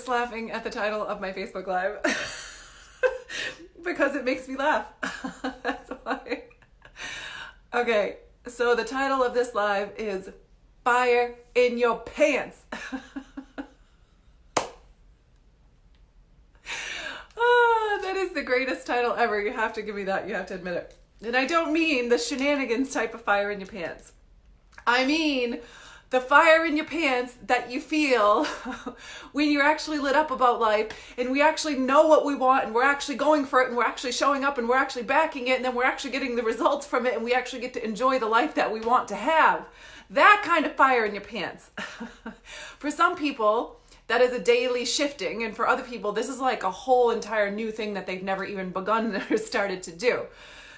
just laughing at the title of my Facebook Live because it makes me laugh. That's why. Okay, so the title of this live is Fire in Your Pants. That is the greatest title ever. You have to give me that. You have to admit it. And I don't mean the shenanigans type of fire in your pants. I mean the fire in your pants that you feel when you're actually lit up about life and we actually know what we want and we're actually going for it and we're actually showing up and we're actually backing it and then we're actually getting the results from it and we actually get to enjoy the life that we want to have. That kind of fire in your pants. For some people, that is a daily shifting, and for other people, this is like a whole entire new thing that they've never even begun or started to do.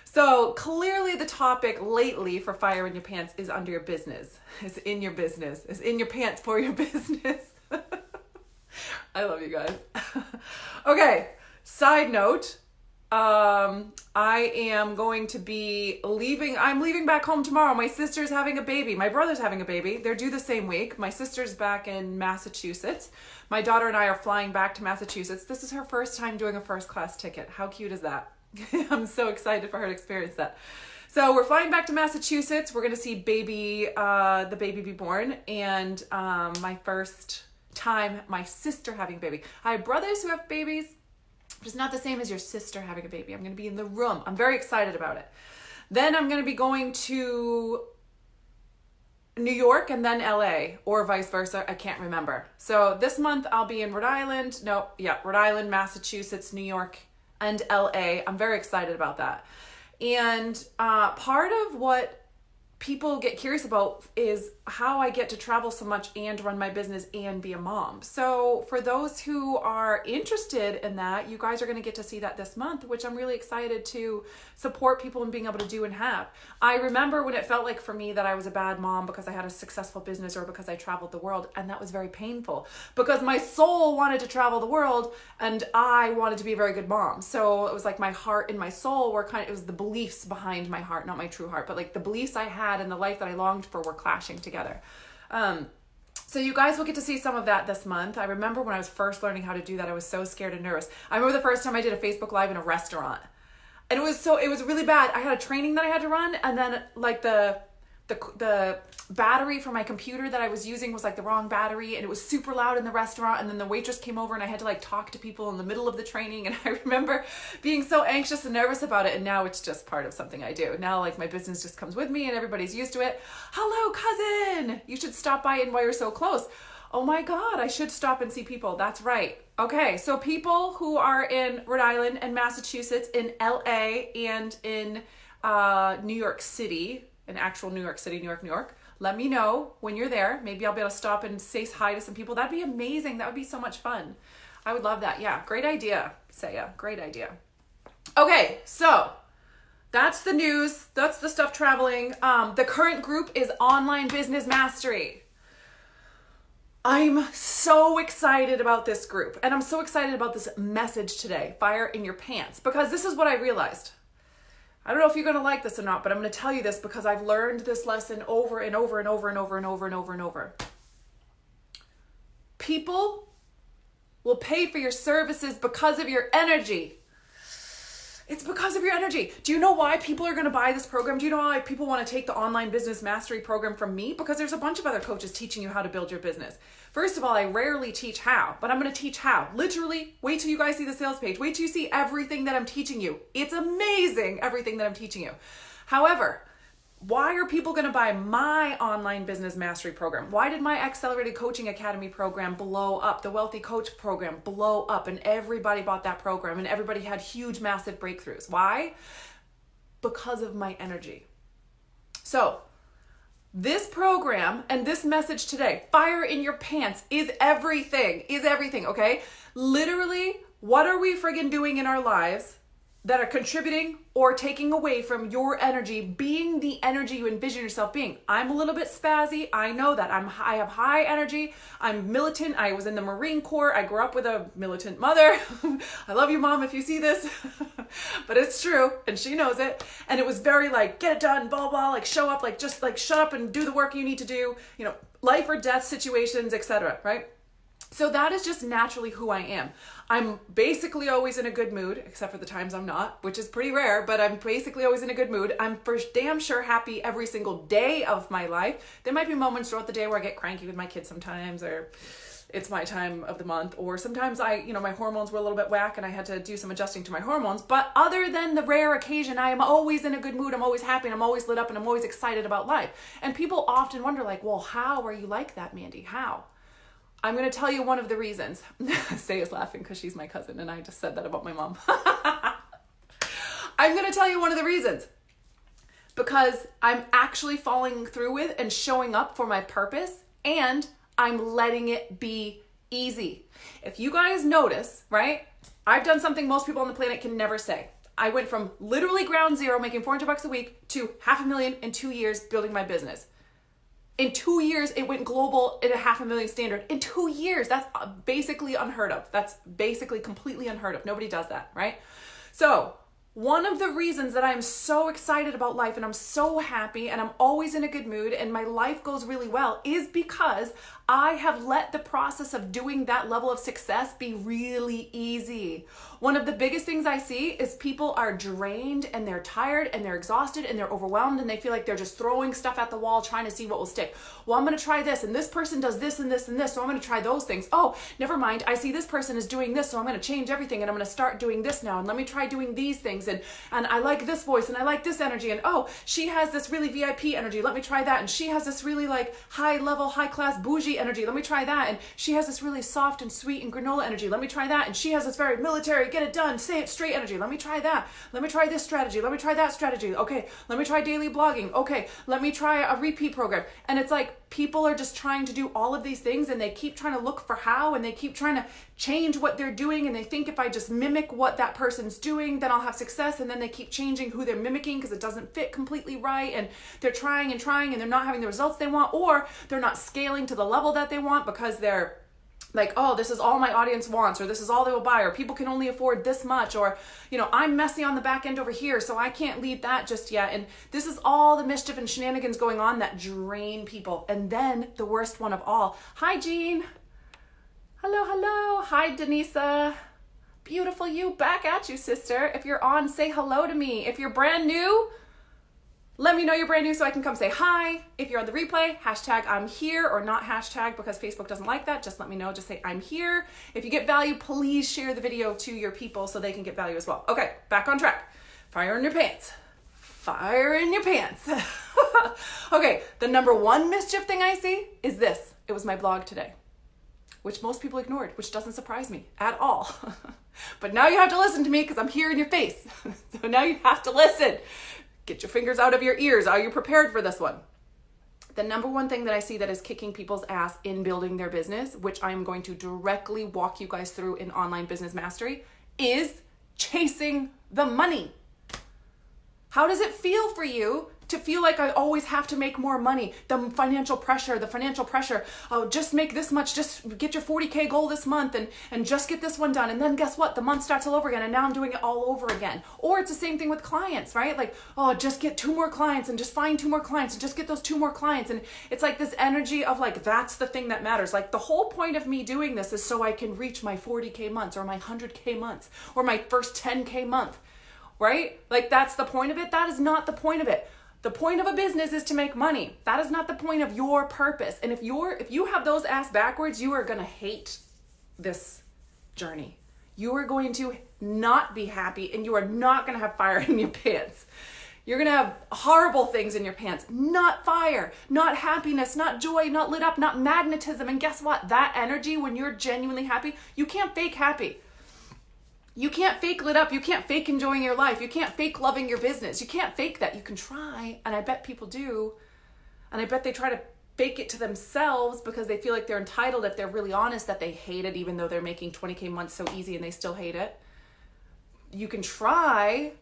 So clearly the topic lately for fire in your pants is under your business. It's in your business. It's in your pants for your business. I love you guys. Okay, side note. I am going to be leaving. I'm leaving back home tomorrow. My sister's having a baby. My brother's having a baby. They're due the same week. My sister's back in Massachusetts. My daughter and I are flying back to Massachusetts. This is her first time doing a first class ticket. How cute is that? I'm so excited for her to experience that. So we're flying back to Massachusetts. We're going to see the baby be born. And my first time, my sister having a baby. I have brothers who have babies. It's not the same as your sister having a baby. I'm going to be in the room. I'm very excited about it. Then I'm going to be going to New York and then LA, or vice versa. I can't remember. So this month I'll be in Rhode Island, Massachusetts, New York, and LA. I'm very excited about that. And part of what people get curious about is how I get to travel so much and run my business and be a mom. So for those who are interested in that, you guys are going to get to see that this month, which I'm really excited to support people in being able to do and have. I remember when it felt like for me that I was a bad mom because I had a successful business or because I traveled the world, and that was very painful because my soul wanted to travel the world and I wanted to be a very good mom. So it was like my heart and my soul were it was the beliefs behind my heart, not my true heart, but like the beliefs I had and the life that I longed for were clashing together. So you guys will get to see some of that this month. I remember when I was first learning how to do that, I was so scared and nervous. I remember the first time I did a Facebook Live in a restaurant, and it was really bad. I had a training that I had to run, and then like the battery for my computer that I was using was like the wrong battery, and it was super loud in the restaurant, and then the waitress came over and I had to like talk to people in the middle of the training, and I remember being so anxious and nervous about it, and now it's just part of something I do. Now like my business just comes with me and everybody's used to it. Hello, cousin! You should stop by and while you're so close. Oh my God, I should stop and see people. That's right. Okay, so people who are in Rhode Island and Massachusetts, in LA and in New York City, in actual New York City, New York, let me know when you're there. Maybe I'll be able to stop and say hi to some people. That'd be amazing. That would be so much fun. I would love that. Yeah, great idea, Saya. Great idea. Okay, so that's the news. That's the stuff traveling. The current group is Online Business Mastery. I'm so excited about this group, and I'm so excited about this message today, Fire in Your Pants, because this is what I realized. I don't know if you're going to like this or not, but I'm going to tell you this because I've learned this lesson over and over and over and over and over and over and over. People will pay for your services because of your energy. It's because of your energy. Do you know why people are going to buy this program? Do you know why people want to take the Online Business Mastery program from me? Because there's a bunch of other coaches teaching you how to build your business. First of all, I rarely teach how, but I'm going to teach how. Literally, wait till you guys see the sales page. Wait till you see everything that I'm teaching you. It's amazing, everything that I'm teaching you. However, why are people going to buy my Online Business Mastery program? Why did my Accelerated Coaching Academy program blow up? The Wealthy Coach program blow up, and everybody bought that program and everybody had huge, massive breakthroughs. Why? Because of my energy. So this program and this message today, Fire in Your Pants, is everything, okay? Literally, what are we friggin' doing in our lives that are contributing or taking away from your energy being the energy you envision yourself being? I'm a little bit spazzy. I know that. I have high energy. I'm militant. I was in the Marine Corps. I grew up with a militant mother. I love you, Mom, if you see this. But it's true, and she knows it. And it was very like, get it done, blah, blah, like show up, like just like shut up and do the work you need to do, you know, life or death situations, etc., right? So that is just naturally who I am. I'm basically always in a good mood, except for the times I'm not, which is pretty rare, but I'm basically always in a good mood. I'm for damn sure happy every single day of my life. There might be moments throughout the day where I get cranky with my kids sometimes, or it's my time of the month, or sometimes my hormones were a little bit whack and I had to do some adjusting to my hormones. But other than the rare occasion, I am always in a good mood. I'm always happy and I'm always lit up and I'm always excited about life. And people often wonder like, well, how are you like that, Mandy? How? I'm going to tell you one of the reasons. Say is laughing because she's my cousin and I just said that about my mom. I'm going to tell you one of the reasons. Because I'm actually following through with and showing up for my purpose, and I'm letting it be easy. If you guys notice, right? I've done something most people on the planet can never say. I went from literally ground zero, making $400 a week, to $500,000 in 2 years building my business. In 2 years, it went global at a $500,000 standard. In 2 years, that's basically unheard of. That's basically completely unheard of. Nobody does that, right? So one of the reasons that I'm so excited about life and I'm so happy and I'm always in a good mood and my life goes really well is because I have let the process of doing that level of success be really easy. One of the biggest things I see is people are drained and they're tired and they're exhausted and they're overwhelmed and they feel like they're just throwing stuff at the wall trying to see what will stick. Well, I'm going to try this and this person does this and this and this, so I'm going to try those things. Oh, never mind. I see this person is doing this, so I'm going to change everything and I'm going to start doing this now and let me try doing these things and I like this voice and I like this energy and oh, she has this really VIP energy. Let me try that. And she has this really like high level, high class bougie energy. Let me try that. And she has this really soft and sweet and granola energy. Let me try that. And she has this very military, get it done, say it straight energy. Let me try that. Let me try this strategy. Let me try that strategy. Okay. Let me try daily blogging. Okay. Let me try a repeat program. And it's like people are just trying to do all of these things and they keep trying to look for how and they keep trying to change what they're doing and they think if I just mimic what that person's doing, then I'll have success. And then they keep changing who they're mimicking because it doesn't fit completely right. And they're trying and they're not having the results they want, or they're not scaling to the level that they want because they're like, oh, this is all my audience wants, or this is all they will buy, or people can only afford this much, or, I'm messy on the back end over here, so I can't lead that just yet. And this is all the mischief and shenanigans going on that drain people. And then the worst one of all. Hi, Jean. Hello. Hi, Denisa. Beautiful you. Back at you, sister. If you're on, say hello to me. If you're brand new, let me know you're brand new so I can come say hi. If you're on the replay, hashtag I'm here, or not hashtag because Facebook doesn't like that. Just let me know. Just say I'm here. If you get value, please share the video to your people so they can get value as well. Okay, back on track. Fire in your pants. Fire in your pants. Okay, the number one mischief thing I see is this. It was my blog today, which most people ignored, which doesn't surprise me at all. But now you have to listen to me because I'm here in your face. So now you have to listen. Get your fingers out of your ears. Are you prepared for this one? The number one thing that I see that is kicking people's ass in building their business, which I'm going to directly walk you guys through in Online Business Mastery, is chasing the money. How does it feel for you to feel like I always have to make more money? The financial pressure. Oh, just make this much, just get your 40K goal this month and just get this one done. And then guess what? The month starts all over again and now I'm doing it all over again. Or it's the same thing with clients, right? Like, oh, just get 2 more clients and just find 2 more clients and just get those 2 more clients. And it's like this energy of like, that's the thing that matters. Like the whole point of me doing this is so I can reach my 40K months or my 100K months or my first 10K month, right? Like that's the point of it. That is not the point of it. The point of a business is to make money. That is not the point of your purpose. And if you have those ass backwards, you are going to hate this journey. You are going to not be happy and you are not going to have fire in your pants. You're going to have horrible things in your pants, not fire, not happiness, not joy, not lit up, not magnetism. And guess what? That energy, when you're genuinely happy, you can't fake happy. You can't fake lit up. You can't fake enjoying your life. You can't fake loving your business. You can't fake that. You can try, and I bet people do. And I bet they try to fake it to themselves because they feel like they're entitled, if they're really honest, that they hate it even though they're making 20K months so easy and they still hate it. You can try,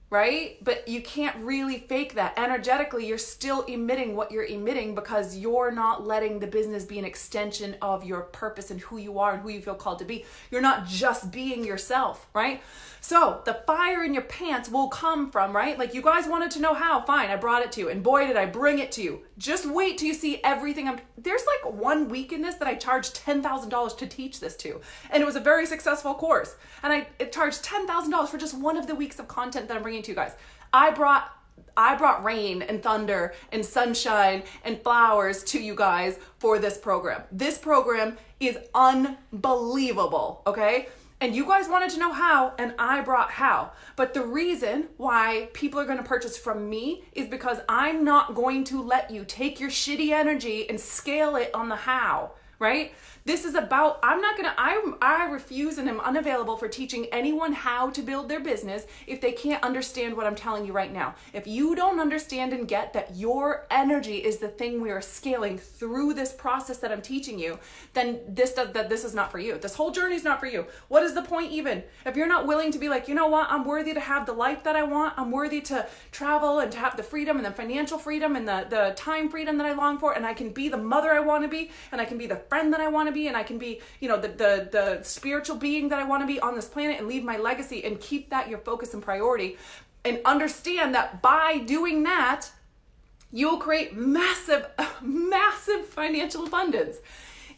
right? But you can't really fake that. Energetically, you're still emitting what you're emitting because you're not letting the business be an extension of your purpose and who you are and who you feel called to be. You're not just being yourself, right? So the fire in your pants will come from, right? Like, you guys wanted to know how, fine, I brought it to you. And boy, did I bring it to you. Just wait till you see everything. There's like one week in this that I charged $10,000 to teach this to. And it was a very successful course. And I charged $10,000 for just one of the weeks of content that I'm bringing to you guys. I brought rain and thunder and sunshine and flowers to you guys for this program. This program is unbelievable, okay? And you guys wanted to know how, and I brought how. But the reason why people are going to purchase from me is because I'm not going to let you take your shitty energy and scale it on the how, right? This is about, I refuse and am unavailable for teaching anyone how to build their business if they can't understand what I'm telling you right now. If you don't understand and get that your energy is the thing we are scaling through this process that I'm teaching you, then this is not for you. This whole journey is not for you. What is the point even? If you're not willing to be like, you know what, I'm worthy to have the life that I want. I'm worthy to travel and to have the freedom and the financial freedom and the time freedom that I long for. And I can be the mother I want to be, and I can be the friend that I want to be, and I can be, the spiritual being that I want to be on this planet and leave my legacy, and keep that your focus and priority, and understand that by doing that, you'll create massive, massive financial abundance.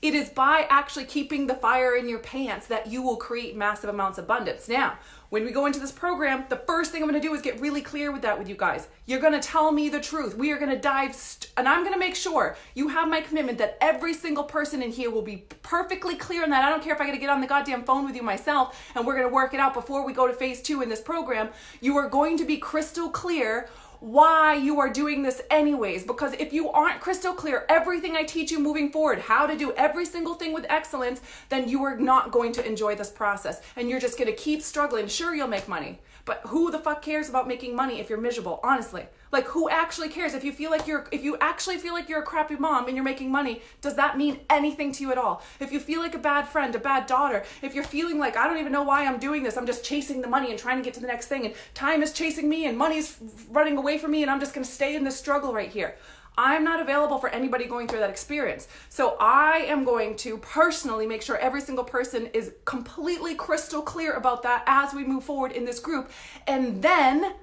It is by actually keeping the fire in your pants that you will create massive amounts of abundance. Now, when we go into this program, the first thing I'm going to do is get really clear with that with you guys. You're going to tell me the truth. We are going to dive, and I'm going to make sure you have my commitment that every single person in here will be perfectly clear on that. I don't care if I got to get on the goddamn phone with you myself, and we're going to work it out before we go to phase 2 in this program. You are going to be crystal clear why you are doing this anyways, because if you aren't crystal clear, everything I teach you moving forward, how to do every single thing with excellence, then you are not going to enjoy this process, and you're just going to keep struggling. Sure, you'll make money, but who the fuck cares about making money if you're miserable? Honestly, like, who actually cares? If you actually feel like you're a crappy mom and you're making money, does that mean anything to you at all? If you feel like a bad friend, a bad daughter, if you're feeling like, I don't even know why I'm doing this, I'm just chasing the money and trying to get to the next thing, and time is chasing me and money's running away from me, and I'm just going to stay in this struggle right here. I'm not available for anybody going through that experience. So I am going to personally make sure every single person is completely crystal clear about that as we move forward in this group. And then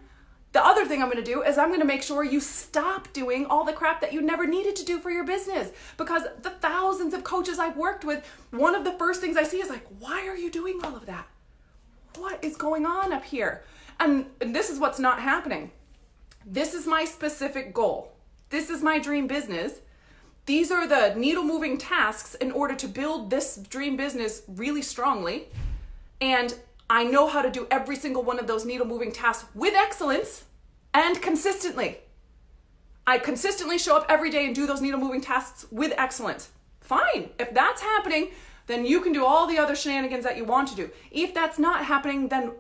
the other thing I'm going to do is I'm going to make sure you stop doing all the crap that you never needed to do for your business. Because the thousands of coaches I've worked with, one of the first things I see is like, why are you doing all of that? What is going on up here? And this is what's not happening. This is my specific goal. This is my dream business. These are the needle moving tasks in order to build this dream business really strongly. And I know how to do every single one of those needle moving tasks with excellence and consistently. I consistently show up every day and do those needle moving tasks with excellence. Fine. If that's happening, then you can do all the other shenanigans that you want to do. If that's not happening, then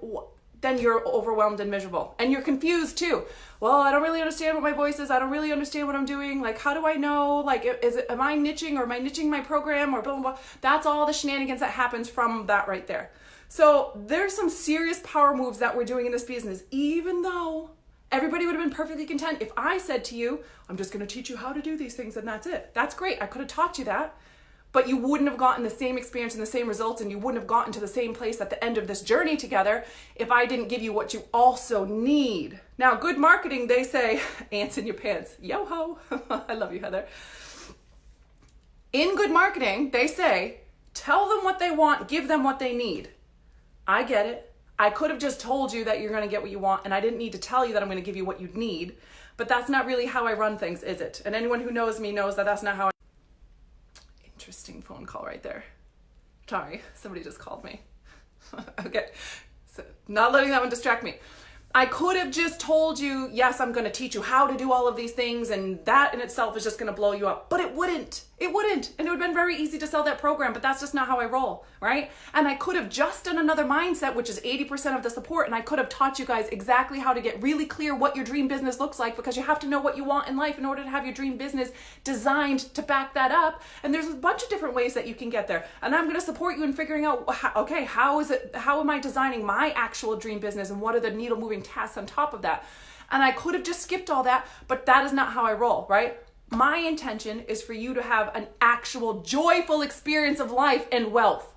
you're overwhelmed and miserable, and you're confused too. Well, I don't really understand what my voice is. I don't really understand what I'm doing. Like, how do I know? Like, am I niching, or am I niching my program, or blah, blah, blah. That's all the shenanigans that happens from that right there. So there's some serious power moves that we're doing in this business, even though everybody would have been perfectly content if I said to you, I'm just going to teach you how to do these things, and that's it. That's great. I could have taught you that. But you wouldn't have gotten the same experience and the same results, and you wouldn't have gotten to the same place at the end of this journey together if I didn't give you what you also need. Now, good marketing, they say, ants in your pants. Yo-ho. I love you, Heather. In good marketing, they say, tell them what they want, give them what they need. I get it. I could have just told you that you're going to get what you want, and I didn't need to tell you that I'm going to give you what you need. But that's not really how I run things, is it? And anyone who knows me knows that that's not how I... Interesting phone call right there. Sorry, somebody just called me. Okay, so not letting that one distract me. I could have just told you, yes, I'm going to teach you how to do all of these things, and that in itself is just going to blow you up. But it wouldn't. It wouldn't. And it would have been very easy to sell that program, but that's just not how I roll, right? And I could have just done another mindset, which is 80% of the support, and I could have taught you guys exactly how to get really clear what your dream business looks like, because you have to know what you want in life in order to have your dream business designed to back that up. And there's a bunch of different ways that you can get there. And I'm going to support you in figuring out, how am I designing my actual dream business, and what are the needle moving tasks on top of that. And I could have just skipped all that, but that is not how I roll, right? My intention is for you to have an actual joyful experience of life and wealth.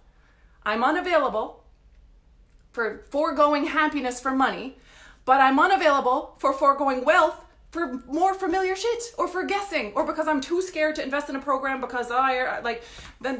I'm unavailable for foregoing happiness for money, but I'm unavailable for foregoing wealth for more familiar shit, or for guessing, or because I'm too scared to invest in a program because I like, then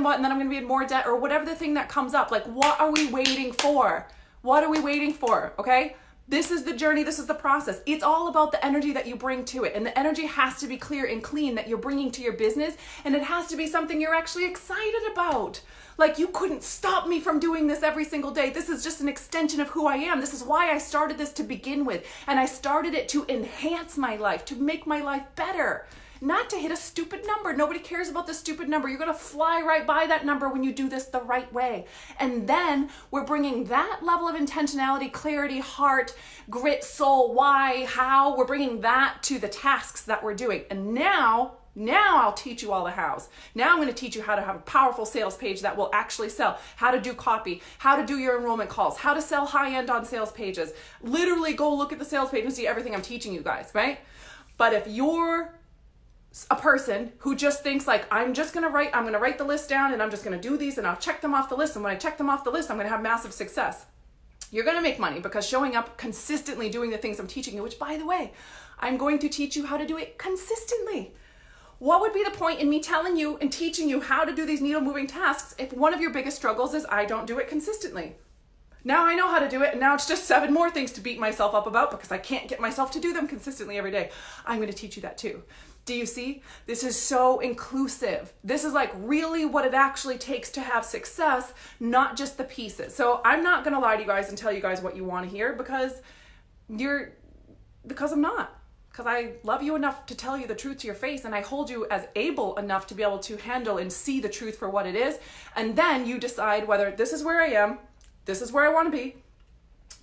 what? And then I'm going to be in more debt, or whatever the thing that comes up. Like, what are we waiting for? What are we waiting for? Okay. This is the journey. This is the process. It's all about the energy that you bring to it. And the energy has to be clear and clean that you're bringing to your business. And it has to be something you're actually excited about. Like, you couldn't stop me from doing this every single day. This is just an extension of who I am. This is why I started this to begin with. And I started it to enhance my life, to make my life better. Not to hit a stupid number. Nobody cares about the stupid number. You're going to fly right by that number when you do this the right way. And then we're bringing that level of intentionality, clarity, heart, grit, soul, why, how. We're bringing that to the tasks that we're doing. And now I'll teach you all the hows. Now I'm going to teach you how to have a powerful sales page that will actually sell, how to do copy, how to do your enrollment calls, how to sell high-end on sales pages. Literally go look at the sales page and see everything I'm teaching you guys, right? But if you're a person who just thinks like, I'm going to write the list down and I'm just going to do these and I'll check them off the list. And when I check them off the list, I'm going to have massive success. You're going to make money because showing up consistently doing the things I'm teaching you, which by the way, I'm going to teach you how to do it consistently. What would be the point in me telling you and teaching you how to do these needle moving tasks if one of your biggest struggles is I don't do it consistently? Now I know how to do it, and now it's just 7 more things to beat myself up about because I can't get myself to do them consistently every day. I'm going to teach you that too. Do you see? This is so inclusive. This is like really what it actually takes to have success, not just the pieces. So I'm not going to lie to you guys and tell you guys what you want to hear because I'm not. Because I love you enough to tell you the truth to your face, and I hold you as able enough to be able to handle and see the truth for what it is. And then you decide whether this is where I am, this is where I want to be,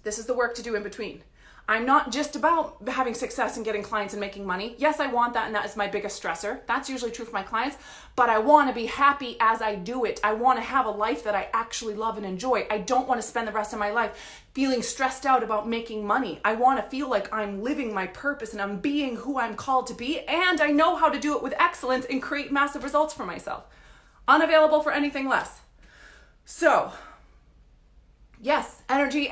this is the work to do in between. I'm not just about having success and getting clients and making money. Yes, I want that, and that is my biggest stressor. That's usually true for my clients, but I want to be happy as I do it. I want to have a life that I actually love and enjoy. I don't want to spend the rest of my life feeling stressed out about making money. I want to feel like I'm living my purpose and I'm being who I'm called to be, and I know how to do it with excellence and create massive results for myself. Unavailable for anything less. So, yes, energy,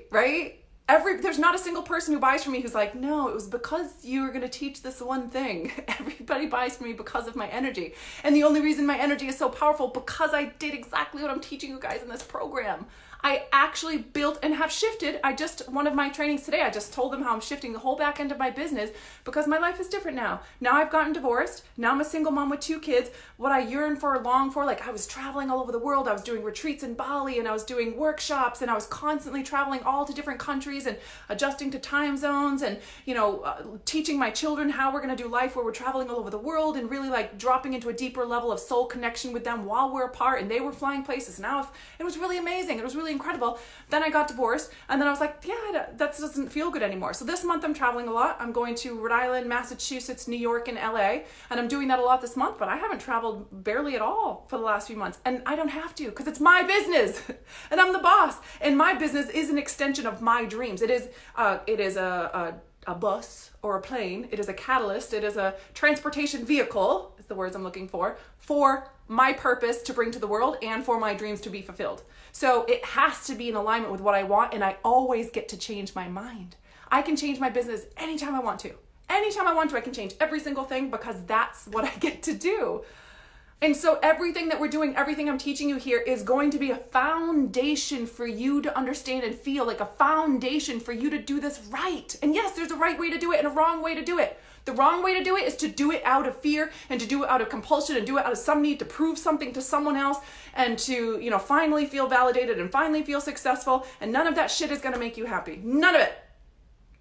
right? There's not a single person who buys from me who's like, no, it was because you were going to teach this one thing. Everybody buys from me because of my energy. And the only reason my energy is so powerful because I did exactly what I'm teaching you guys in this program. I actually built and have shifted. One of my trainings today, I just told them how I'm shifting the whole back end of my business because my life is different now. Now I've gotten divorced. Now I'm a single mom with 2 kids. What I yearn for, long for, like I was traveling all over the world. I was doing retreats in Bali and I was doing workshops and I was constantly traveling all to different countries and adjusting to time zones and, teaching my children how we're going to do life where we're traveling all over the world and really like dropping into a deeper level of soul connection with them while we're apart, and they were flying places. Now it was really amazing. It was really incredible. Then I got divorced and then I was like, yeah, that doesn't feel good anymore. So this month I'm traveling a lot. I'm going to Rhode Island, Massachusetts, New York, and LA. And I'm doing that a lot this month, but I haven't traveled barely at all for the last few months. And I don't have to because it's my business and I'm the boss. And my business is an extension of my dreams. It is a bus or a plane. It is a catalyst. It is a transportation vehicle, is the words I'm looking for my purpose to bring to the world and for my dreams to be fulfilled. So it has to be in alignment with what I want, and I always get to change my mind. I can change my business anytime I want to. Anytime I want to, I can change every single thing because that's what I get to do. And so everything that we're doing, everything I'm teaching you here is going to be a foundation for you to understand and feel, like a foundation for you to do this right. And yes, there's a right way to do it and a wrong way to do it. The wrong way to do it is to do it out of fear and to do it out of compulsion and do it out of some need to prove something to someone else and to, finally feel validated and finally feel successful. And none of that shit is going to make you happy. None of it.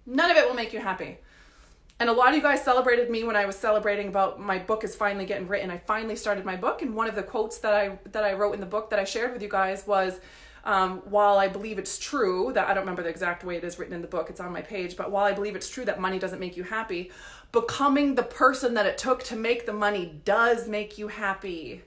None of it will make you happy. And a lot of you guys celebrated me when I was celebrating about my book is finally getting written. I finally started my book, and one of the quotes that I wrote in the book that I shared with you guys was, while I believe it's true that, I don't remember the exact way it is written in the book, it's on my page, but while I believe it's true that money doesn't make you happy, becoming the person that it took to make the money does make you happy.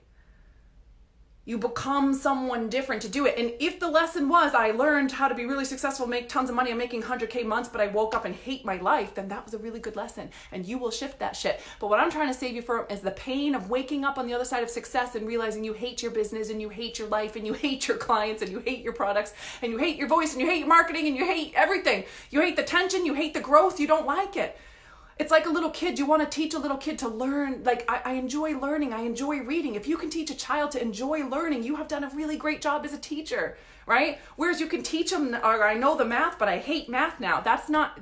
You become someone different to do it. And if the lesson was, I learned how to be really successful, make tons of money, I'm making 100K months, but I woke up and hate my life, then that was a really good lesson. And you will shift that shit. But what I'm trying to save you from is the pain of waking up on the other side of success and realizing you hate your business and you hate your life and you hate your clients and you hate your products and you hate your voice and you hate your marketing and you hate everything. You hate the tension, you hate the growth, you don't like it. It's like a little kid. You want to teach a little kid to learn. Like, I enjoy learning. I enjoy reading. If you can teach a child to enjoy learning, you have done a really great job as a teacher, right? Whereas you can teach them, or I know the math, but I hate math now. That's not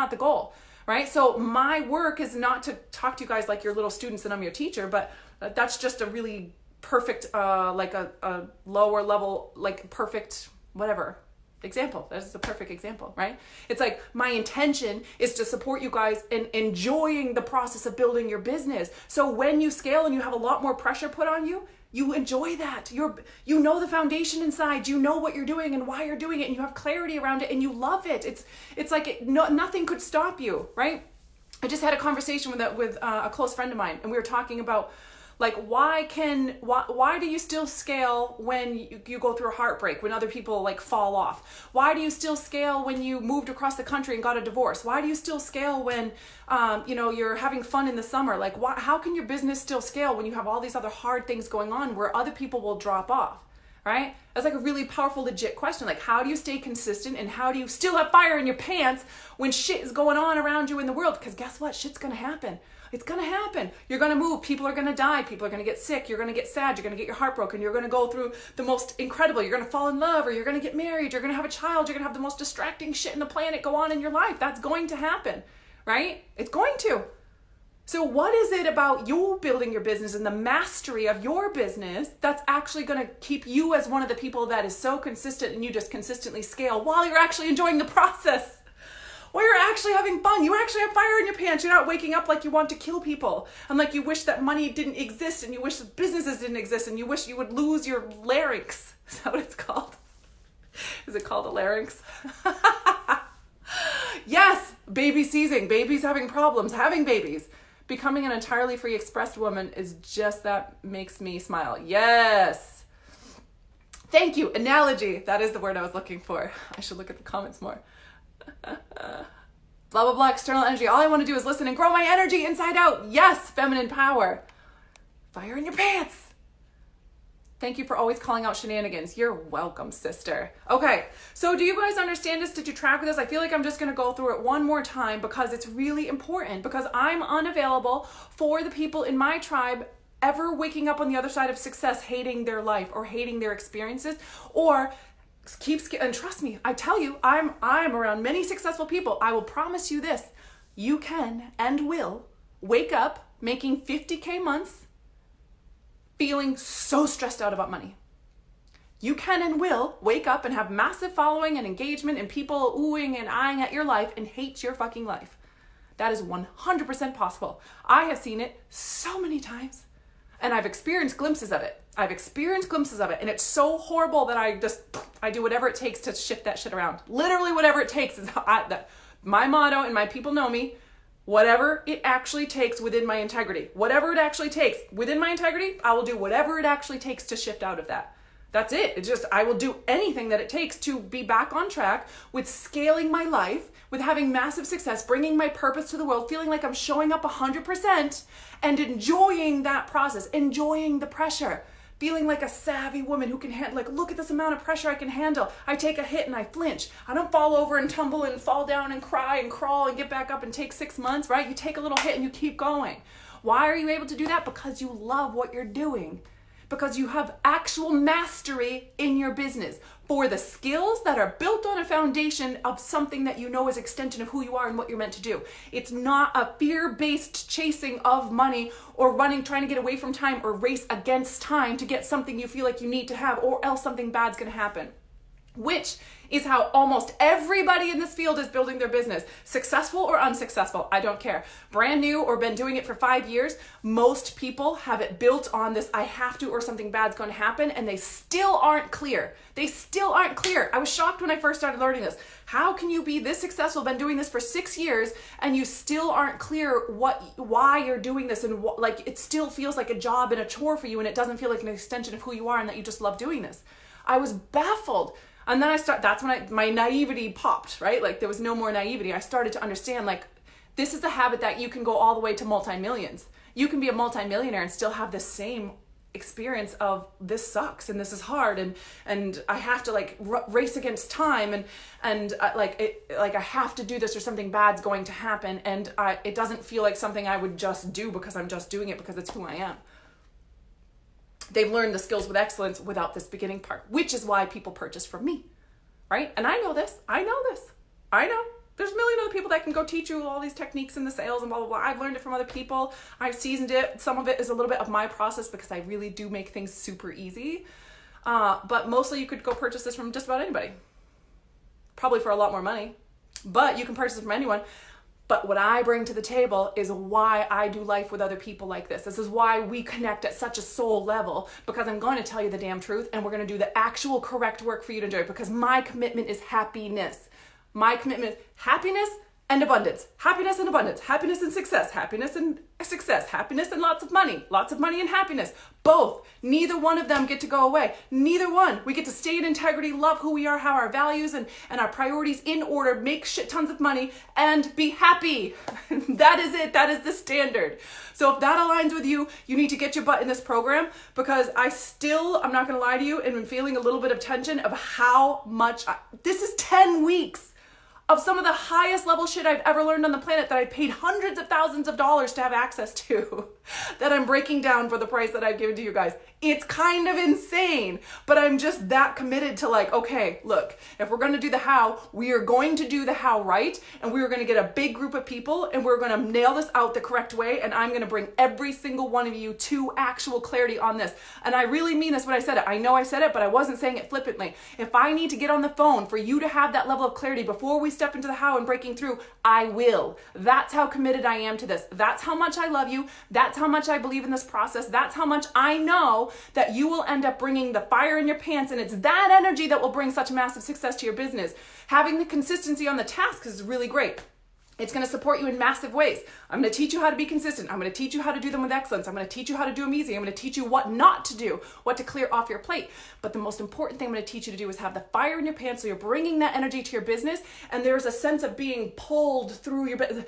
the goal, right? So my work is not to talk to you guys like your little students and I'm your teacher, but that's just a really perfect, like a lower level, like perfect, whatever. Example. That's a perfect example, right? It's like my intention is to support you guys in enjoying the process of building your business. So when you scale and you have a lot more pressure put on you, you enjoy that. You know the foundation inside. You know what you're doing and why you're doing it, and you have clarity around it, and you love it. It's like nothing could stop you, right? I just had a conversation with a close friend of mine, and we were talking about, like, why do you still scale when you go through a heartbreak, when other people like fall off? Why do you still scale when you moved across the country and got a divorce? Why do you still scale when you're having fun in the summer? Like, how can your business still scale when you have all these other hard things going on where other people will drop off, right? That's like a really powerful, legit question. Like, how do you stay consistent and how do you still have fire in your pants when shit is going on around you in the world? Because guess what? Shit's gonna happen. It's going to happen. You're going to move. People are going to die. People are going to get sick. You're going to get sad. You're going to get your heart broken. You're going to go through the most incredible. You're going to fall in love, or you're going to get married. You're going to have a child. You're going to have the most distracting shit in the planet go on in your life. That's going to happen, right? It's going to. So what is it about you building your business and the mastery of your business that's actually going to keep you as one of the people that is so consistent and you just consistently scale while you're actually enjoying the process? Well, you're actually having fun. You actually have fire in your pants. You're not waking up like you want to kill people and like you wish that money didn't exist and you wish that businesses didn't exist and you wish you would lose your larynx. Is that what it's called? Is it called a larynx? Yes, baby seizing, babies having problems, having babies. Becoming an entirely free expressed woman is just that makes me smile. Yes. Thank you. Analogy. That is the word I was looking for. I should look at the comments more. Blah, blah, blah, external energy. All I want to do is listen and grow my energy inside out. Yes, feminine power. Fire in your pants. Thank you for always calling out shenanigans. You're welcome, sister. Okay, so do you guys understand this? Did you track with this? I feel like I'm just going to go through it one more time because it's really important, because I'm unavailable for the people in my tribe ever waking up on the other side of success, hating their life or hating their experiences, or and trust me, I tell you, I'm around many successful people. I will promise you this. You can and will wake up making 50K months feeling so stressed out about money. You can and will wake up and have massive following and engagement and people oohing and eyeing at your life and hate your fucking life. That is 100% possible. I have seen it so many times. And I've experienced glimpses of it. And it's so horrible that I do whatever it takes to shift that shit around. Literally whatever it takes is my motto, and my people know me. Whatever it actually takes within my integrity. Whatever it actually takes within my integrity, I will do whatever it actually takes to shift out of that. That's it. It's just, I will do anything that it takes to be back on track with scaling my life, with having massive success, bringing my purpose to the world, feeling like I'm showing up 100% and enjoying that process, enjoying the pressure, feeling like a savvy woman who can handle, like, look at this amount of pressure I can handle. I take a hit and I flinch. I don't fall over and tumble and fall down and cry and crawl and get back up and take 6 months, right? You take a little hit and you keep going. Why are you able to do that? Because you love what you're doing. Because you have actual mastery in your business for the skills that are built on a foundation of something that you know is extension of who you are and what you're meant to do. It's not a fear-based chasing of money or trying to get away from time or race against time to get something you feel like you need to have, or else something bad's going to happen. which is how almost everybody in this field is building their business. Successful or unsuccessful, I don't care. Brand new or been doing it for 5 years, most people have it built on this I have to or something bad's going to happen, and they still aren't clear. They still aren't clear. I was shocked when I first started learning this. How can you be this successful, been doing this for 6 years, and you still aren't clear why you're doing this, and like it still feels like a job and a chore for you, and it doesn't feel like an extension of who you are and that you just love doing this. I was baffled. And then that's when my naivety popped, right? Like there was no more naivety. I started to understand like this is a habit that you can go all the way to multi-millions. You can be a multi-millionaire and still have the same experience of this sucks and this is hard and I have to like race against time and I have to do this or something bad's going to happen, and it doesn't feel like something I would just do because I'm just doing it because it's who I am. They've learned the skills with excellence without this beginning part, which is why people purchase from me, right? And I know this. I know. There's a million other people that can go teach you all these techniques in the sales and blah, blah, blah. I've learned it from other people. I've seasoned it. Some of it is a little bit of my process because I really do make things super easy. But mostly you could go purchase this from just about anybody. Probably for a lot more money. But you can purchase it from anyone. But what I bring to the table is why I do life with other people like this. This is why we connect at such a soul level, because I'm going to tell you the damn truth and we're going to do the actual correct work for you to enjoy, because my commitment is happiness. My commitment is happiness and abundance. Happiness and abundance. Happiness and success. Happiness and success. Happiness and lots of money. Lots of money and happiness. Both. Neither one of them get to go away. Neither one. We get to stay in integrity, love who we are, have our values and our priorities in order, make shit tons of money, and be happy. That is it. That is the standard. So if that aligns with you, you need to get your butt in this program, because I'm not going to lie to you, and I'm feeling a little bit of tension of how much, this is 10 weeks of some of the highest level shit I've ever learned on the planet that I paid hundreds of thousands of dollars to have access to, that I'm breaking down for the price that I've given to you guys. It's kind of insane, but I'm just that committed to like, okay, look, if we're going to do the how, we are going to do the how right, and we are going to get a big group of people, and we're going to nail this out the correct way, and I'm going to bring every single one of you to actual clarity on this. And I really mean this when I said it. I know I said it, but I wasn't saying it flippantly. If I need to get on the phone for you to have that level of clarity before we step into the how and breaking through, I will. That's how committed I am to this. That's how much I love you. That's how much I believe in this process. That's how much I know that you will end up bringing the fire in your pants, and it's that energy that will bring such massive success to your business. Having the consistency on the tasks is really great. It's going to support you in massive ways. I'm going to teach you how to be consistent. I'm going to teach you how to do them with excellence. I'm going to teach you how to do them easy. I'm going to teach you what not to do, what to clear off your plate. But the most important thing I'm going to teach you to do is have the fire in your pants, so you're bringing that energy to your business, and there's a sense of being pulled through your business.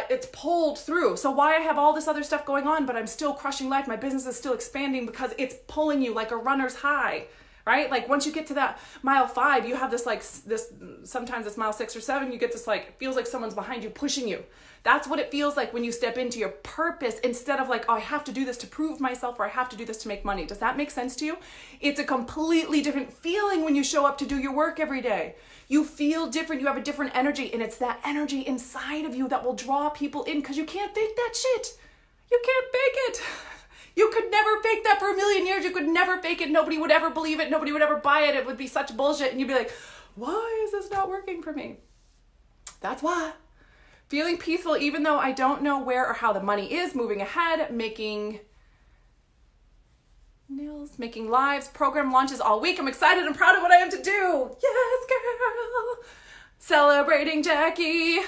It's pulled through. So why I have all this other stuff going on, but I'm still crushing life. My business is still expanding because it's pulling you like a runner's high. Right? Like once you get to that mile 5, you have this sometimes it's mile 6 or 7, you get this like, it feels like someone's behind you pushing you. That's what it feels like when you step into your purpose, instead of like, oh, I have to do this to prove myself, or I have to do this to make money. Does that make sense to you? It's a completely different feeling when you show up to do your work every day. You feel different. You have a different energy, and it's that energy inside of you that will draw people in, because you can't fake that shit. You can't fake it. You could never fake that for a million years. You could never fake it. Nobody would ever believe it. Nobody would ever buy it. It would be such bullshit. And you'd be like, why is this not working for me? That's why. Feeling peaceful, even though I don't know where or how the money is, moving ahead, making nails, making lives, program launches all week. I'm excited and proud of what I have to do. Yes, girl. Celebrating Jackie.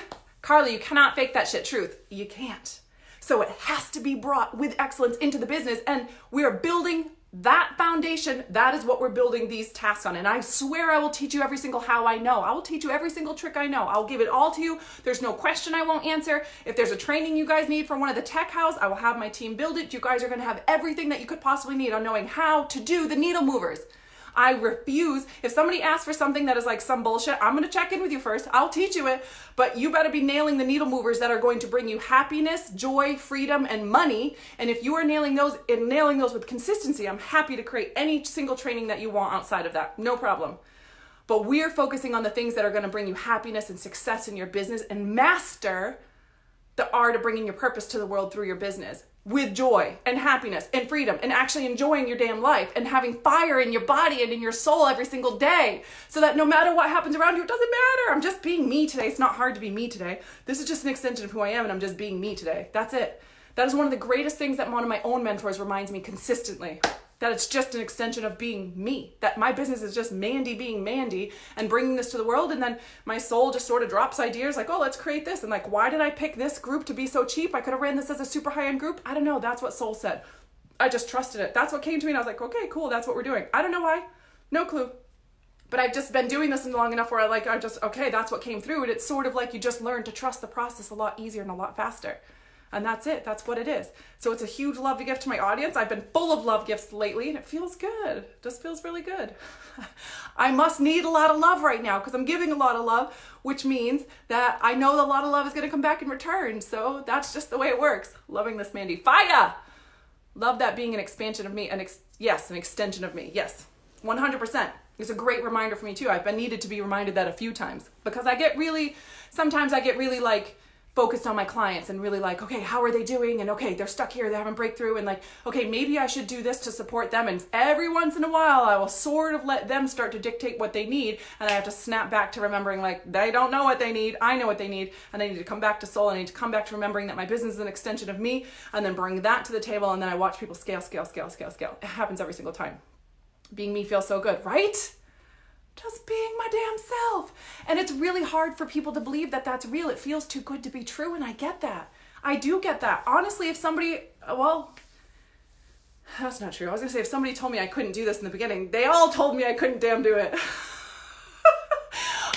Carly, you cannot fake that shit. Truth. You can't. So it has to be brought with excellence into the business, and we are building that foundation. That is what we're building these tasks on. And I swear I will teach you every single how I know. I will teach you every single trick I know. I'll give it all to you. There's no question I won't answer. If there's a training you guys need from one of the tech house, I will have my team build it. You guys are going to have everything that you could possibly need on knowing how to do the needle movers. I refuse. If somebody asks for something that is like some bullshit, I'm going to check in with you first. I'll teach you it, but you better be nailing the needle movers that are going to bring you happiness, joy, freedom, and money. And if you are nailing those with consistency, I'm happy to create any single training that you want outside of that. No problem. But we're focusing on the things that are going to bring you happiness and success in your business, and master the art of bringing your purpose to the world through your business. with joy and happiness and freedom and actually enjoying your damn life and having fire in your body and in your soul every single day, so that no matter what happens around you, it doesn't matter. I'm just being me today. It's not hard to be me today. This is just an extension of who I am, and I'm just being me today. That's it. That is one of the greatest things that one of my own mentors reminds me consistently. That it's just an extension of being me. That my business is just Mandy being Mandy and bringing this to the world. And then my soul just sort of drops ideas like, oh, let's create this. And like, why did I pick this group to be so cheap? I could have ran this as a super high-end group. I don't know. That's what soul said. I just trusted it. That's what came to me. And I was like, okay, cool. That's what we're doing. I don't know why. No clue. But I've just been doing this long enough where okay, that's what came through. And it's sort of like you just learn to trust the process a lot easier and a lot faster. And that's it. That's what it is. So it's a huge love gift to my audience. I've been full of love gifts lately, and it feels good. It just feels really good. I must need a lot of love right now because I'm giving a lot of love, which means that I know a lot of love is going to come back in return. So that's just the way it works. Loving this, Mandy. Fire! Love that being an expansion of me. An extension of me. Yes, 100%. It's a great reminder for me too. I've been needed to be reminded that a few times because sometimes I get really like, focused on my clients and really like, okay, how are they doing? And okay, they're stuck here, they're having breakthrough, and like, okay, maybe I should do this to support them. And every once in a while, I will sort of let them start to dictate what they need. And I have to snap back to remembering like, they don't know what they need. I know what they need. And I need to come back to soul. I need to come back to remembering that my business is an extension of me, and then bring that to the table. And then I watch people scale. It happens every single time. Being me feels so good, right? Just being my damn self. And it's really hard for people to believe that that's real. It feels too good to be true. And I get that. I do get that. Honestly, if somebody, well, that's not true. I was going to say, if somebody told me I couldn't do this in the beginning, they all told me I couldn't damn do it.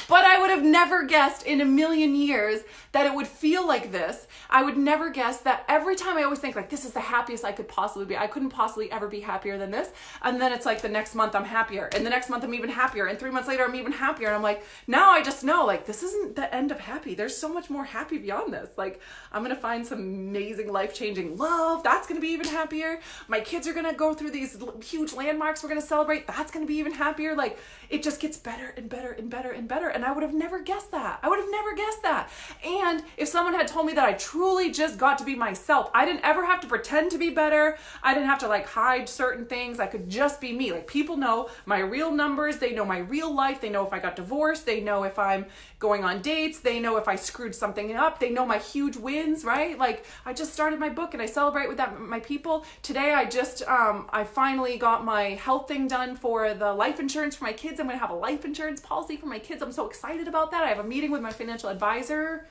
But I would have never guessed in a million years that it would feel like this. I would never guess that every time I always think like, this is the happiest I could possibly be. I couldn't possibly ever be happier than this. And then it's like the next month I'm happier. And the next month I'm even happier. And 3 months later I'm even happier. And I'm like, now I just know like, this isn't the end of happy. There's so much more happy beyond this. Like I'm going to find some amazing life-changing love. That's going to be even happier. My kids are going to go through these huge landmarks we're going to celebrate. That's going to be even happier. Like it just gets better and better and better and better. And I would have never guessed that. And if someone had told me that I truly just got to be myself, I didn't ever have to pretend to be better. I didn't have to like hide certain things. I could just be me. Like people know my real numbers. They know my real life. They know if I got divorced. They know if I'm going on dates. They know if I screwed something up. They know my huge wins, right? Like I just started my book and I celebrate with that my people. Today I finally got my health thing done for the life insurance for my kids. I'm going to have a life insurance policy for my kids. I'm so excited about that. I have a meeting with my financial advisor,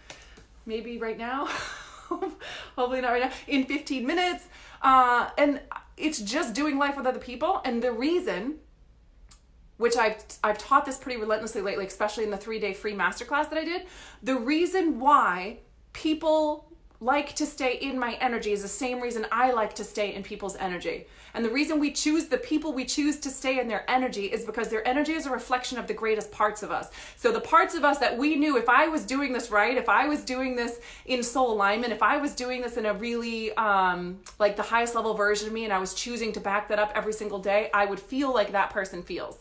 maybe right now, hopefully not right now, in 15 minutes. And it's just doing life with other people. And the reason, which I've taught this pretty relentlessly lately, especially in the 3-day free masterclass that I did, the reason why people like to stay in my energy is the same reason I like to stay in people's energy. And the reason we choose the people we choose to stay in their energy is because their energy is a reflection of the greatest parts of us. So the parts of us that we knew, if I was doing this right, if I was doing this in soul alignment, if I was doing this in a really like the highest level version of me and I was choosing to back that up every single day, I would feel like that person feels.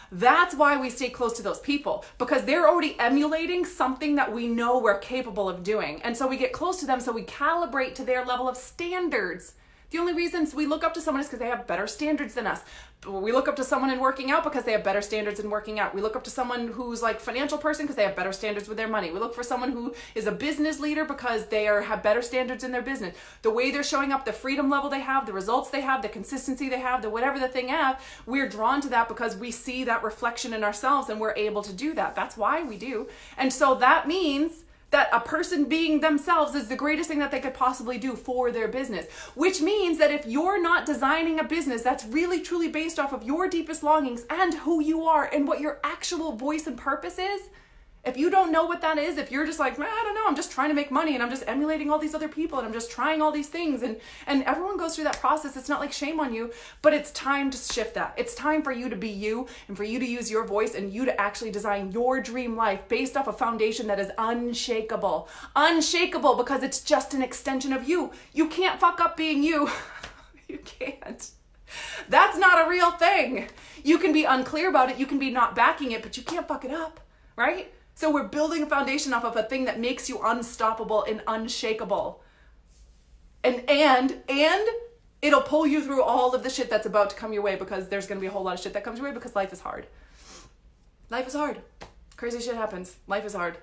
That's why we stay close to those people, because they're already emulating something that we know we're capable of doing. And so we get close to them, so we calibrate to their level of standards. The only reasons we look up to someone is because they have better standards than us. We look up to someone in working out because they have better standards in working out. We look up to someone who's like financial person because they have better standards with their money. We look for someone who is a business leader because they have better standards in their business. The way they're showing up, the freedom level they have, the results they have, the consistency they have, the whatever the thing have, we're drawn to that because we see that reflection in ourselves and we're able to do that. That's why we do. And so that means that a person being themselves is the greatest thing that they could possibly do for their business. Which means that if you're not designing a business that's really truly based off of your deepest longings and who you are and what your actual voice and purpose is, if you don't know what that is, if you're just like, I don't know, I'm just trying to make money and I'm just emulating all these other people and I'm just trying all these things, and everyone goes through that process. It's not like shame on you, but it's time to shift that. It's time for you to be you and for you to use your voice and you to actually design your dream life based off a foundation that is unshakable. Unshakable because it's just an extension of you. You can't fuck up being you. You can't. That's not a real thing. You can be unclear about it. You can be not backing it, but you can't fuck it up, right? So we're building a foundation off of a thing that makes you unstoppable and unshakable. And it'll pull you through all of the shit that's about to come your way, because there's going to be a whole lot of shit that comes your way, because life is hard. Life is hard. Crazy shit happens. Life is hard.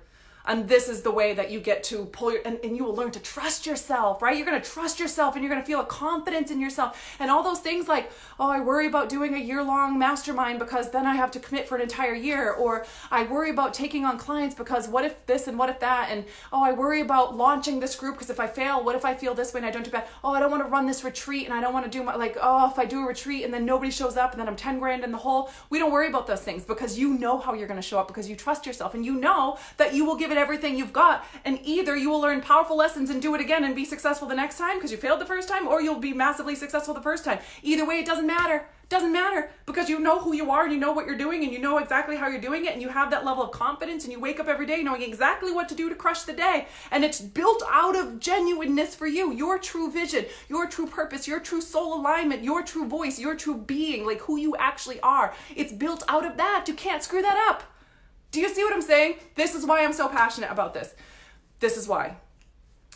And this is the way that you get to pull your, and you will learn to trust yourself, right? You're going to trust yourself, and you're going to feel a confidence in yourself. And all those things like, oh, I worry about doing a year-long mastermind because then I have to commit for an entire year. Or I worry about taking on clients because what if this and what if that? And oh, I worry about launching this group because if I fail, what if I feel this way and I don't do bad? Oh, I don't want to run this retreat and I don't want to do my, like, oh, if I do a retreat and then nobody shows up and then I'm 10 grand in the hole. We don't worry about those things because you know how you're going to show up, because you trust yourself and you know that you will give it everything you've got, and either you will learn powerful lessons and do it again and be successful the next time because you failed the first time, or you'll be massively successful the first time. Either way, it doesn't matter. Doesn't matter, because you know who you are and you know what you're doing and you know exactly how you're doing it, and you have that level of confidence, and you wake up every day knowing exactly what to do to crush the day, and it's built out of genuineness for you, your true vision, your true purpose, your true soul alignment, your true voice, your true being, like who you actually are. It's built out of that. You can't screw that up. Do you see what I'm saying? This is why I'm so passionate about this. This is why.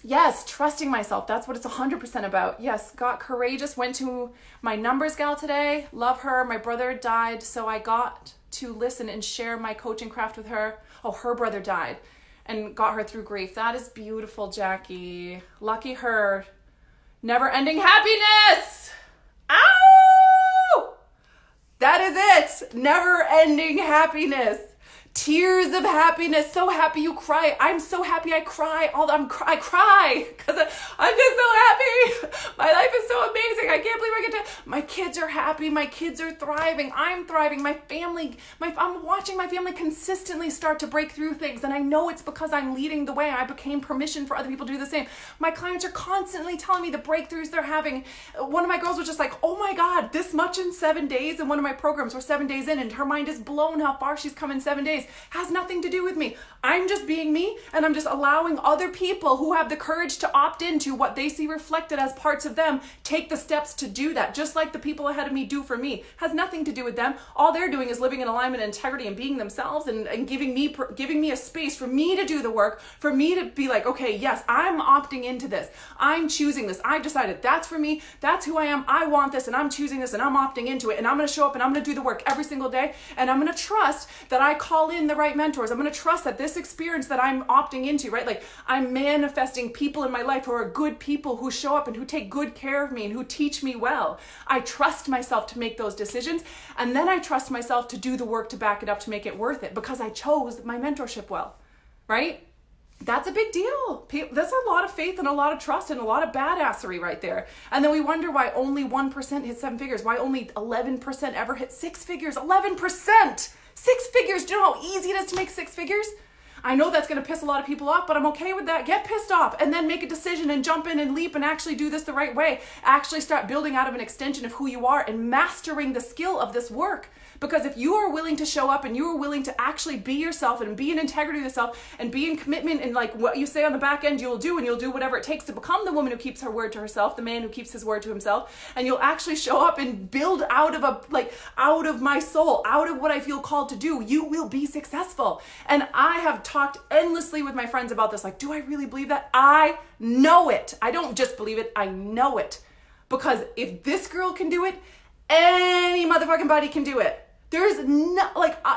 Yes, trusting myself. That's what it's 100% about. Yes, got courageous. Went to my numbers gal today. Love her. My brother died, so I got to listen and share my coaching craft with her. Oh, her brother died and got her through grief. That is beautiful, Jackie. Lucky her. Never ending happiness. Ow! That is it. Never ending happiness. Tears of happiness, so happy you cry. I'm so happy I cry. I cry because I'm just so happy. My life is so amazing. I can't believe I get to. My kids are happy. My kids are thriving. I'm thriving. My family. I'm watching my family consistently start to break through things, and I know it's because I'm leading the way. I became permission for other people to do the same. My clients are constantly telling me the breakthroughs they're having. One of my girls was just like, "Oh my God, this much in 7 days." And one of my programs, we're 7 days in, and her mind is blown how far she's come in 7 days. Has nothing to do with me. I'm just being me, and I'm just allowing other people who have the courage to opt into what they see reflected as parts of them take the steps to do that, just like the people ahead of me do for me. Has nothing to do with them. All they're doing is living in alignment and integrity and being themselves, and giving me a space for me to do the work, for me to be like, okay, yes, I'm opting into this. I'm choosing this. I've decided that's for me. That's who I am. I want this, and I'm choosing this, and I'm opting into it, and I'm going to show up, and I'm going to do the work every single day, and I'm going to trust that I call in the right mentors. I'm going to trust that this experience that I'm opting into, right? Like, I'm manifesting people in my life who are good people, who show up and who take good care of me and who teach me well. I trust myself to make those decisions, and then I trust myself to do the work to back it up, to make it worth it, because I chose my mentorship well, right? That's a big deal. That's a lot of faith and a lot of trust and a lot of badassery right there. And then we wonder why only 1% hit 7 figures, why only 11% ever hit 6 figures. 11%! 6 figures. Do you know how easy it is to make 6 figures? I know that's going to piss a lot of people off, but I'm okay with that. Get pissed off and then make a decision and jump in and leap and actually do this the right way. Actually start building out of an extension of who you are and mastering the skill of this work. Because if you are willing to show up and you are willing to actually be yourself and be in integrity with yourself and be in commitment, and like what you say on the back end, you'll do, and you'll do whatever it takes to become the woman who keeps her word to herself, the man who keeps his word to himself, and you'll actually show up and build out of my soul, out of what I feel called to do, you will be successful. And I have talked endlessly with my friends about this. Like, do I really believe that? I know it. I don't just believe it, I know it. Because if this girl can do it, any motherfucking body can do it. There's no,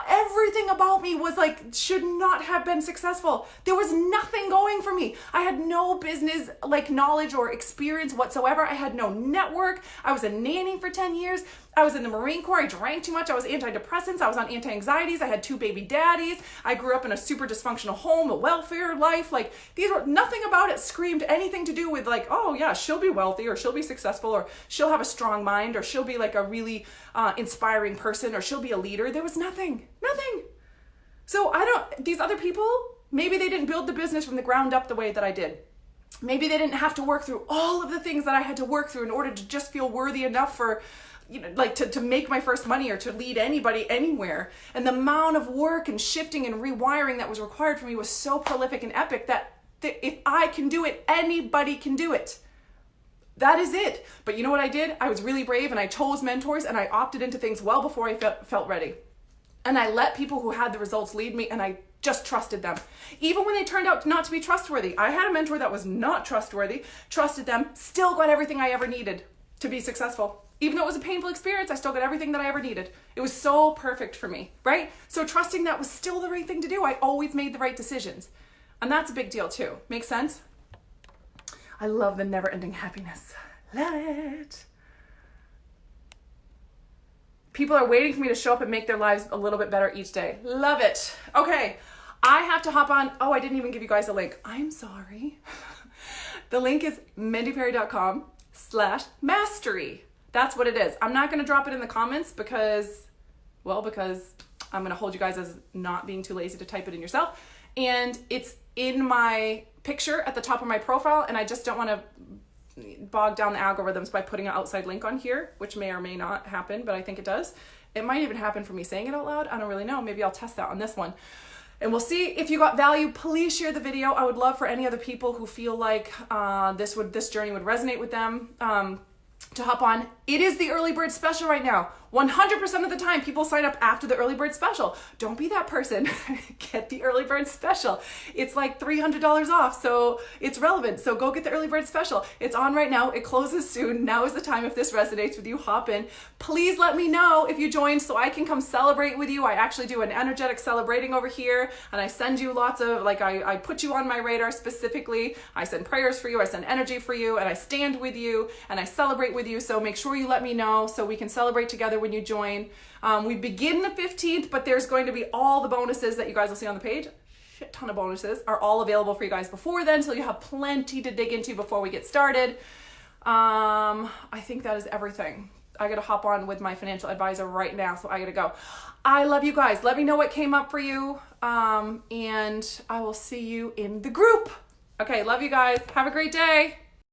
everything about me was like, should not have been successful. There was nothing going for me. I had no business knowledge or experience whatsoever. I had no network. I was a nanny for 10 years. I was in the Marine Corps. I drank too much. I was antidepressants. I was on anti-anxieties. I had 2 baby daddies. I grew up in a super dysfunctional home, a welfare life. Nothing about it screamed anything to do with oh yeah, she'll be wealthy, or she'll be successful, or she'll have a strong mind, or she'll be a really inspiring person, or she'll be a leader. There was nothing. So these other people, maybe they didn't build the business from the ground up the way that I did. Maybe they didn't have to work through all of the things that I had to work through in order to just feel worthy enough for to make my first money or to lead anybody anywhere. And the amount of work and shifting and rewiring that was required for me was so prolific and epic that if I can do it, anybody can do it. That is it. But you know what I did? I was really brave, and I chose mentors, and I opted into things well before I felt ready. And I let people who had the results lead me, and I just trusted them. Even when they turned out not to be trustworthy. I had a mentor that was not trustworthy, trusted them, still got everything I ever needed to be successful. Even though it was a painful experience, I still got everything that I ever needed. It was so perfect for me, right? So trusting that was still the right thing to do. I always made the right decisions. And that's a big deal too. Make sense? I love the never-ending happiness. Love it. People are waiting for me to show up and make their lives a little bit better each day. Love it. Okay, I have to hop on. Oh, I didn't even give you guys a link. I'm sorry. The link is mindyperry.com/mastery. That's what it is. I'm not going to drop it in the comments because I'm going to hold you guys as not being too lazy to type it in yourself. And it's in my picture at the top of my profile, and I just don't want to bog down the algorithms by putting an outside link on here, which may or may not happen, but I think it does. It might even happen for me saying it out loud. I don't really know. Maybe I'll test that on this one. And we'll see. If you got value, please share the video. I would love for any other people who feel like this journey would resonate with them to hop on. It is the early bird special right now. 100% of the time people sign up after the early bird special. Don't be that person. Get the early bird special. It's like $300 off, so it's relevant. So go get the early bird special. It's on right now. It closes soon. Now is the time. If this resonates with you, hop in. Please let me know if you joined so I can come celebrate with you. I actually do an energetic celebrating over here, and I send you lots of, I put you on my radar specifically. I send prayers for you. I send energy for you, and I stand with you, and I celebrate with you. So make sure you let me know so we can celebrate together when you join. We begin the 15th, but there's going to be all the bonuses that you guys will see on the page. Shit ton of bonuses are all available for you guys before then, so you have plenty to dig into before we get started. I think that is everything. I gotta hop on with my financial advisor right now, so I gotta go. I love you guys. Let me know what came up for you, and I will see you in the group. Okay, love you guys. Have a great day.